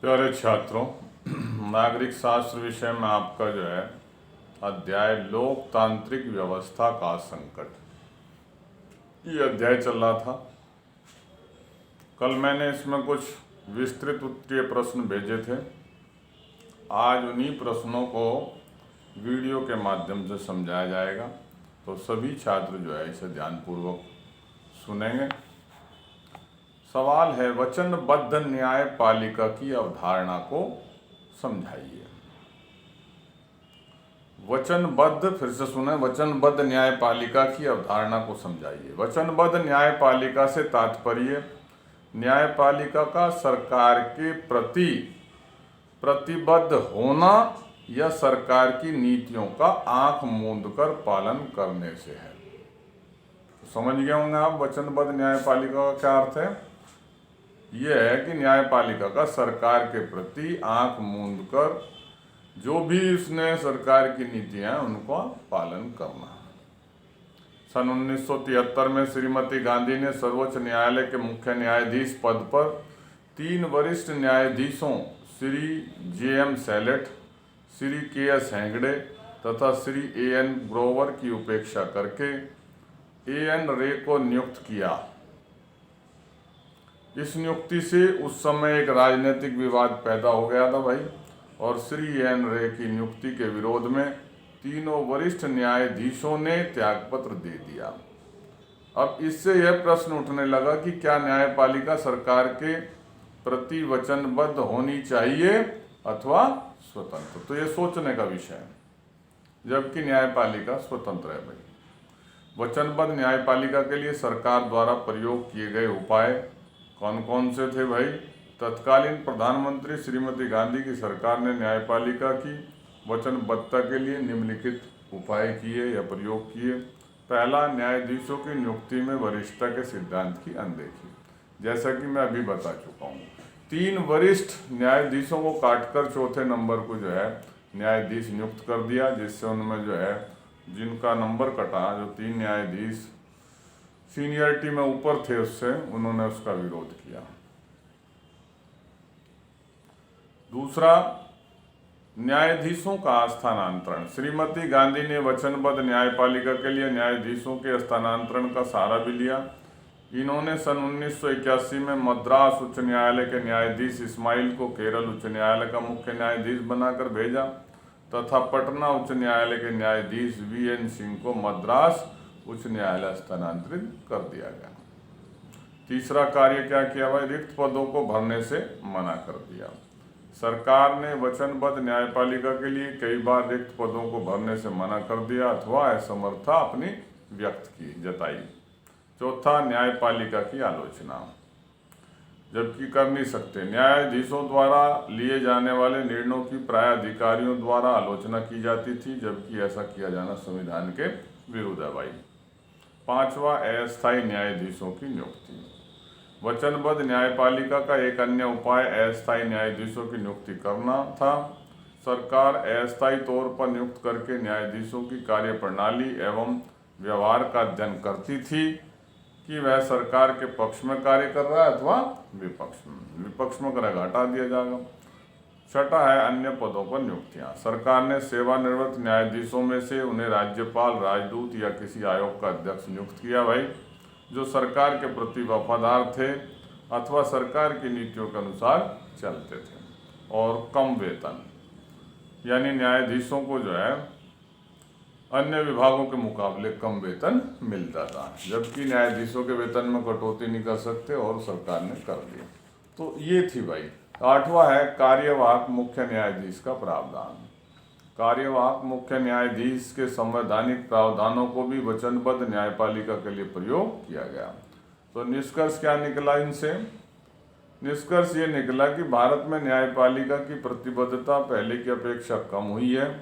प्यारे छात्रों, नागरिक शास्त्र विषय में आपका जो है अध्याय लोकतांत्रिक व्यवस्था का संकट, ये अध्याय चल रहा था। कल मैंने इसमें कुछ विस्तृत उत्तरीय प्रश्न भेजे थे। आज उन्हीं प्रश्नों को वीडियो के माध्यम से समझाया जाएगा, तो सभी छात्र जो है इसे ध्यानपूर्वक सुनेंगे। सवाल है, वचनबद्ध न्यायपालिका की अवधारणा को समझाइए। वचनबद्ध, फिर से सुने, वचनबद्ध न्यायपालिका की अवधारणा को समझाइए। वचनबद्ध न्यायपालिका से तात्पर्य न्यायपालिका का सरकार के प्रति प्रतिबद्ध होना या सरकार की नीतियों का आंख मूंद कर पालन करने से है। तो समझ गए होंगे आप वचनबद्ध न्यायपालिका का क्या अर्थ है। यह है कि न्यायपालिका का सरकार के प्रति आंख मूंद कर जो भी उसने सरकार की नीतियां हैं उनका पालन करना। सन 1973 में श्रीमती गांधी ने सर्वोच्च न्यायालय के मुख्य न्यायाधीश पद पर 3 वरिष्ठ न्यायाधीशों श्री J.M. सैलेट, श्री K.S. हेगड़े तथा श्री A.N. ग्रोवर की उपेक्षा करके A.N. रे को नियुक्त किया। इस नियुक्ति से उस समय एक राजनीतिक विवाद पैदा हो गया था भाई, और श्री A.N. रे की नियुक्ति के विरोध में तीनों वरिष्ठ न्यायाधीशों ने त्यागपत्र दे दिया। अब इससे यह प्रश्न उठने लगा कि क्या न्यायपालिका सरकार के प्रति वचनबद्ध होनी चाहिए अथवा स्वतंत्र। तो ये सोचने का विषय है, जबकि न्यायपालिका स्वतंत्र है भाई। वचनबद्ध न्यायपालिका के लिए सरकार द्वारा प्रयोग किए गए उपाय कौन कौन से थे भाई। तत्कालीन प्रधानमंत्री श्रीमती गांधी की सरकार ने न्यायपालिका की वचनबद्धता के लिए निम्नलिखित उपाय किए या प्रयोग किए। पहला, न्यायाधीशों की नियुक्ति में वरिष्ठता के सिद्धांत की अनदेखी। जैसा कि मैं अभी बता चुका हूँ, 3 वरिष्ठ न्यायाधीशों को काटकर चौथे नंबर को जो है न्यायाधीश नियुक्त कर दिया, जिससे उनमें जो है जिनका नंबर कटा, जो 3 न्यायाधीश सीनियरिटी में ऊपर थे उससे, उन्होंने उसका विरोध किया। दूसरा, न्यायाधीशों का स्थानांतरण। श्रीमती गांधी ने वचनबद्ध न्यायपालिका के लिए न्यायाधीशों के स्थानांतरण का सहारा भी लिया। इन्होंने सन 1981 में मद्रास उच्च न्यायालय के न्यायाधीश इस्माइल को केरल उच्च न्यायालय का मुख्य न्यायाधीश बनाकर भेजा तथा पटना उच्च न्यायालय के न्यायाधीश V.N. सिंह को मद्रास उच्च न्यायालय स्थानांतरित कर दिया गया। तीसरा कार्य क्या किया भाई, रिक्त पदों को भरने से मना कर दिया। सरकार ने वचनबद्ध न्यायपालिका के लिए कई बार रिक्त पदों को भरने से मना कर दिया अथवा असमर्थता अपनी व्यक्त की जताई। चौथा, न्यायपालिका की आलोचना, जबकि कर नहीं सकते। न्यायाधीशों द्वारा लिए जाने वाले निर्णयों की प्राय अधिकारियों द्वारा आलोचना की जाती थी, जबकि ऐसा किया जाना संविधान के विरुद्ध है भाई। पांचवा, अस्थायी न्यायाधीशों की नियुक्ति। वचनबद्ध न्यायपालिका का एक अन्य उपाय अस्थायी न्यायाधीशों की नियुक्ति करना था। सरकार अस्थायी तौर पर नियुक्त करके न्यायाधीशों की कार्यप्रणाली एवं व्यवहार का अध्ययन करती थी कि वह सरकार के पक्ष में कार्य कर रहा है अथवा विपक्ष में। विपक्ष में करेगा हटा दिया जाएगा। छठा है अन्य पदों पर नियुक्तियां। सरकार ने सेवानिवृत्त न्यायाधीशों में से उन्हें राज्यपाल, राजदूत या किसी आयोग का अध्यक्ष नियुक्त किया भाई, जो सरकार के प्रति वफादार थे अथवा सरकार की नीतियों के अनुसार चलते थे। और कम वेतन, यानी न्यायाधीशों को जो है अन्य विभागों के मुकाबले कम वेतन मिलता था, जबकि न्यायाधीशों के वेतन में कटौती नहीं कर सकते और सरकार ने कर दिया। तो ये थी भाई। आठवां है कार्यवाहक मुख्य न्यायाधीश का प्रावधान। कार्यवाहक मुख्य न्यायाधीश के संवैधानिक प्रावधानों को भी वचनबद्ध न्यायपालिका के लिए प्रयोग किया गया। तो निष्कर्ष क्या निकला इनसे? निष्कर्ष ये निकला कि भारत में न्यायपालिका की प्रतिबद्धता पहले की अपेक्षा कम हुई है,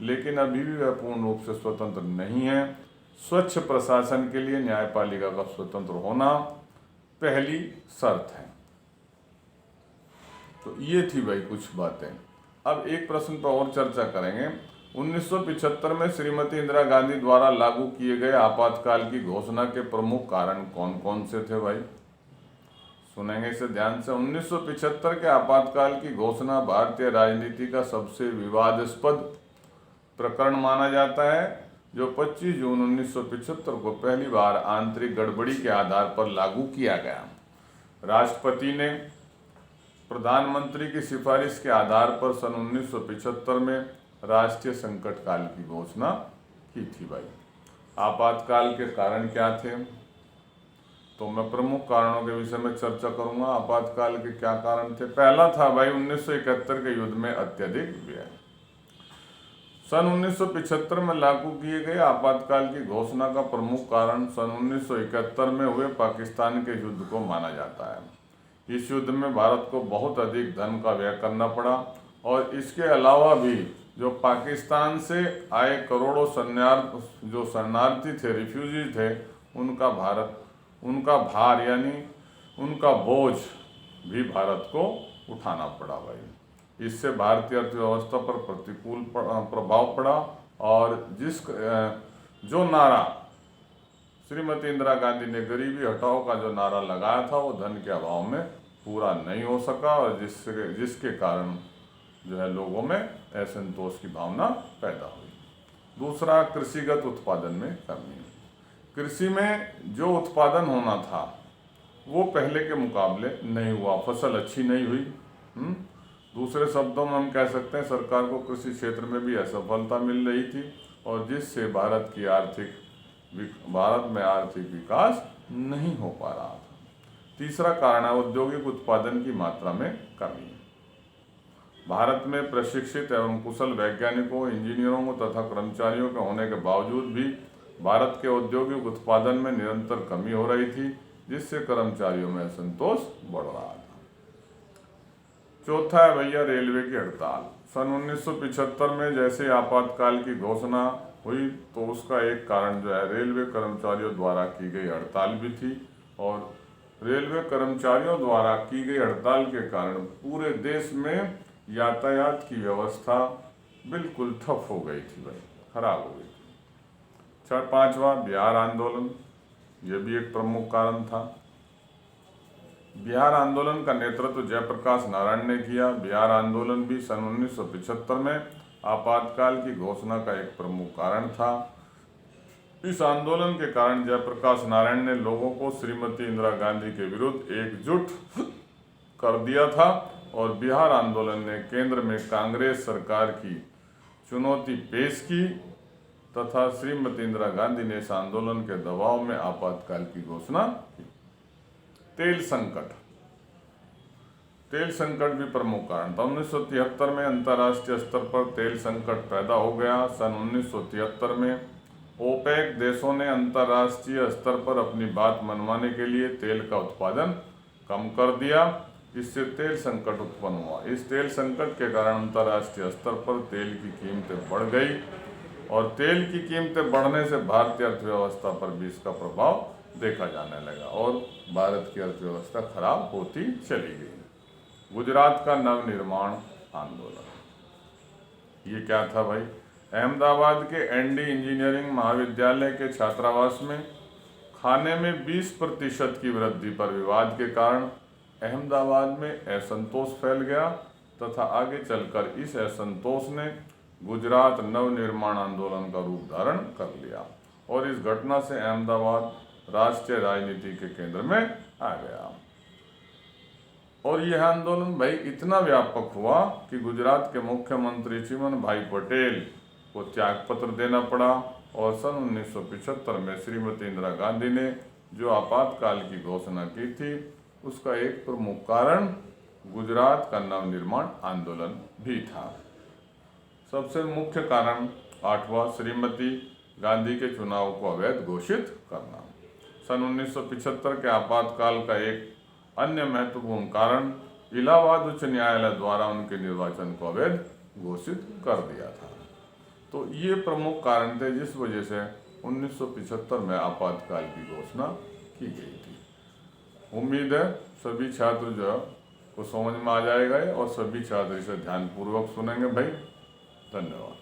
लेकिन अभी भी वह पूर्ण रूप से स्वतंत्र नहीं है। स्वच्छ प्रशासन के लिए न्यायपालिका का स्वतंत्र होना पहली शर्त है। तो ये थी भाई कुछ बातें। अब एक प्रश्न पर और चर्चा करेंगे। 1975 में श्रीमती इंदिरा गांधी द्वारा लागू किए गए आपातकाल की घोषणा के प्रमुख कारण कौन कौन से थे भाई? सुनेंगे इसे ध्यान से। 1975 के आपातकाल की घोषणा भारतीय राजनीति का सबसे विवादास्पद प्रकरण माना जाता है, जो 25 जून 1975 को पहली बार आंतरिक गड़बड़ी के आधार पर लागू किया गया। राष्ट्रपति ने प्रधानमंत्री की सिफारिश के आधार पर सन 1975 में राष्ट्रीय संकट काल की घोषणा की थी। भाई आपातकाल के कारण क्या थे, तो मैं प्रमुख कारणों के विषय में चर्चा करूंगा। आपातकाल के क्या कारण थे? पहला था भाई 1971 के युद्ध में अत्यधिक व्यय। सन 1975 में लागू किए गए आपातकाल की घोषणा का प्रमुख कारण सन 1971 में हुए पाकिस्तान के युद्ध को माना जाता है। इस युद्ध में भारत को बहुत अधिक धन का व्यय करना पड़ा और इसके अलावा भी जो पाकिस्तान से आए करोड़ों शरणार्थी थे, रिफ्यूजी थे, उनका भार यानी उनका बोझ भी भारत को उठाना पड़ा। भाई इससे भारतीय अर्थव्यवस्था पर प्रतिकूल प्रभाव पड़ा और जो नारा श्रीमती इंदिरा गांधी ने गरीबी हटाओ का जो नारा लगाया था वो धन के अभाव में पूरा नहीं हो सका और जिसके कारण जो है लोगों में असंतोष की भावना पैदा हुई। दूसरा, कृषिगत उत्पादन में कमी। कृषि में जो उत्पादन होना था वो पहले के मुकाबले नहीं हुआ, फसल अच्छी नहीं हुई। दूसरे शब्दों में हम कह सकते हैं सरकार को कृषि क्षेत्र में भी असफलता मिल रही थी और जिससे भारत में आर्थिक विकास नहीं हो पा रहा था। तीसरा कारण है औद्योगिक उत्पादन की मात्रा में कमी। भारत में प्रशिक्षित एवं कुशल वैज्ञानिकों, इंजीनियरों तथा कर्मचारियों के होने के बावजूद भी भारत के औद्योगिक उत्पादन में निरंतर कमी हो रही थी, जिससे कर्मचारियों में असंतोष बढ़ रहा था। चौथा है भैया रेलवे की हड़ताल। सन 1975 में जैसे आपातकाल की घोषणा हुई तो उसका एक कारण जो है रेलवे कर्मचारियों द्वारा की गई हड़ताल भी थी और रेलवे कर्मचारियों द्वारा की गई हड़ताल के कारण पूरे देश में यातायात की व्यवस्था बिल्कुल ठप हो गई थी, भाई खराब हो गई थी। पांचवा, बिहार आंदोलन, यह भी एक प्रमुख कारण था। बिहार आंदोलन का नेतृत्व जयप्रकाश नारायण ने किया। बिहार आंदोलन भी सन 1975 में आपातकाल की घोषणा का एक प्रमुख कारण था। इस आंदोलन के कारण जयप्रकाश नारायण ने लोगों को श्रीमती इंदिरा गांधी के विरुद्ध एकजुट कर दिया था और बिहार आंदोलन ने केंद्र में कांग्रेस सरकार की चुनौती पेश की तथा श्रीमती इंदिरा गांधी ने इस आंदोलन के दबाव में आपातकाल की घोषणा की। तेल संकट भी प्रमुख कारण था। 1973 में अंतर्राष्ट्रीय स्तर पर तेल संकट पैदा हो गया। सन 1973 में ओपेक देशों ने अंतर्राष्ट्रीय स्तर पर अपनी बात मनवाने के लिए तेल का उत्पादन कम कर दिया। इससे तेल संकट उत्पन्न हुआ। इस तेल संकट के कारण अंतर्राष्ट्रीय स्तर पर तेल की कीमतें बढ़ गई और तेल की कीमतें बढ़ने से भारतीय अर्थव्यवस्था पर भी इसका प्रभाव देखा जाने लगा और भारत की अर्थव्यवस्था खराब होती चली गई। गुजरात का नवनिर्माण आंदोलन, ये क्या था भाई? अहमदाबाद के एनडी इंजीनियरिंग महाविद्यालय के छात्रावास में खाने में 20% की वृद्धि पर विवाद के कारण अहमदाबाद में असंतोष फैल गया तथा आगे चलकर इस असंतोष ने गुजरात नवनिर्माण आंदोलन का रूप धारण कर लिया और इस घटना से अहमदाबाद राष्ट्रीय राजनीति के केंद्र में आ गया। और यह आंदोलन भाई इतना व्यापक हुआ कि गुजरात के मुख्यमंत्री चिमन भाई पटेल को त्यागपत्र देना पड़ा और सन 1975 में श्रीमती इंदिरा गांधी ने जो आपातकाल की घोषणा की थी उसका एक प्रमुख कारण गुजरात का नवनिर्माण आंदोलन भी था। सबसे मुख्य कारण 8वां, श्रीमती गांधी के चुनाव को अवैध घोषित करना। सन 1975 के आपातकाल का एक अन्य महत्वपूर्ण कारण इलाहाबाद उच्च न्यायालय द्वारा उनके निर्वाचन को अवैध घोषित कर दिया था। तो ये प्रमुख कारण थे जिस वजह से 1975 में आपातकाल की घोषणा की गई थी। उम्मीद है सभी छात्र जो को समझ में आ जाएगा और सभी छात्र इसे ध्यानपूर्वक सुनेंगे भाई। धन्यवाद।